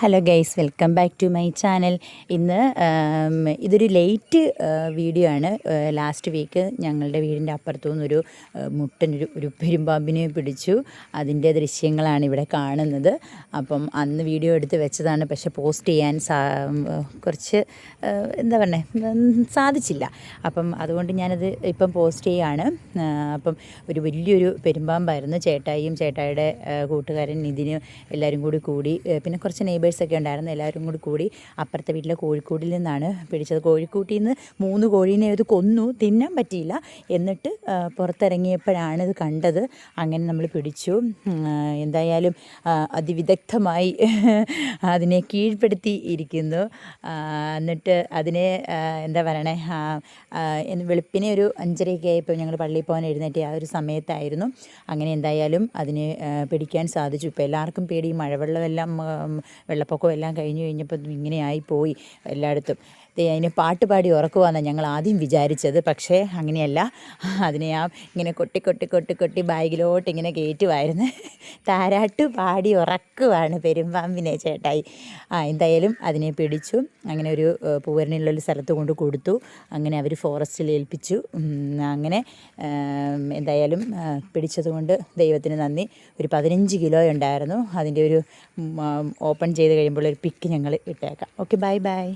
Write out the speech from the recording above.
Hello guys, welcome back to my channel. ഇന്ന് ഇതൊരു late video ആണ്. ലാസ്റ്റ് വീക്ക് ഞങ്ങളുടെ വീടിൻ്റെ അപ്പുറത്തു നിന്നൊരു ഒരു പെരുമ്പാമ്പിനെ പിടിച്ചു. അതിൻ്റെ ദൃശ്യങ്ങളാണ് ഇവിടെ കാണുന്നത്. അപ്പം അന്ന് വീഡിയോ എടുത്ത് വെച്ചതാണ്, പക്ഷെ പോസ്റ്റ് ചെയ്യാൻ കുറച്ച് എന്താ പറയുക സാധിച്ചില്ല. അപ്പം അതുകൊണ്ട് ഞാനത് ഇപ്പം പോസ്റ്റ് ചെയ്യുകയാണ്. അപ്പം വലിയൊരു പെരുമ്പാമ്പായിരുന്നു. ചേട്ടായിയുടെ കൂട്ടുകാരൻ നിതിന് എല്ലാവരും കൂടി പിന്നെ കുറച്ച് നെയ്ബേഴ്സൊക്കെ ഉണ്ടായിരുന്നു. എല്ലാവരും കൂടി അപ്പുറത്തെ വീട്ടിലെ കോഴിക്കൂടിൽ നിന്നാണ് പിടിച്ചത്. കോഴിക്കൂട്ടിൽ നിന്ന് 3 കോഴീനെ ഇത് കൊന്നു, തിന്നാൻ പറ്റിയില്ല. എന്നിട്ട് പുറത്തിറങ്ങിയപ്പോഴാണ് ഇത് കണ്ടത്. അങ്ങനെ നമ്മൾ പിടിച്ചു. എന്തായാലും അതിവിദഗ്ധമായി അതിനെ കീഴ്പ്പെടുത്തി ഇരിക്കുന്നു. എന്നിട്ട് അതിനെ എന്താ പറയണേ, വെളുപ്പിനെ ഒരു 5:30 ആയപ്പോൾ ഞങ്ങൾ പള്ളിയിൽ പോകാൻ എഴുന്നേറ്റ് ആ ഒരു സമയത്തായിരുന്നു. അങ്ങനെ എന്തായാലും അതിനെ പിടിക്കാൻ സാധിച്ചു. ഇപ്പോൾ എല്ലാവർക്കും പേടി, മഴവെള്ളമെല്ലാം വെള്ളപ്പൊക്കം എല്ലാം കഴിഞ്ഞപ്പോൾ ഇങ്ങനെയായി പോയി എല്ലായിടത്തും. അതിന് പാട്ട് പാടി ഉറക്കുവാന്നാണ് ഞങ്ങൾ ആദ്യം വിചാരിച്ചത്. പക്ഷേ അങ്ങനെയല്ല, അതിനെ ഇങ്ങനെ കൊട്ടി ബാഗിലോട്ട് ഇങ്ങനെ കയറ്റുമായിരുന്നു. താരാട്ട് പാടി ഉറക്കുവാണ് പെരുമ്പാമ്പിനെ ചേട്ടായി. എന്തായാലും അതിനെ പിടിച്ചു. അങ്ങനെ ഒരു പൂവരണിലുള്ളൊരു സ്ഥലത്ത് കൊണ്ട് കൊടുത്തു. അങ്ങനെ അവർ ഫോറസ്റ്റിൽ ഏൽപ്പിച്ചു. അങ്ങനെ എന്തായാലും പിടിച്ചതുകൊണ്ട് ദൈവത്തിന് നന്ദി. ഒരു 15 കിലോ ഉണ്ടായിരുന്നു. അതിൻ്റെ ഒരു ഓപ്പൺ ചെയ്ത് കഴിയുമ്പോൾ ഒരു പിക്ക് ഞങ്ങൾ ഇട്ടേക്കാം. Okay, by.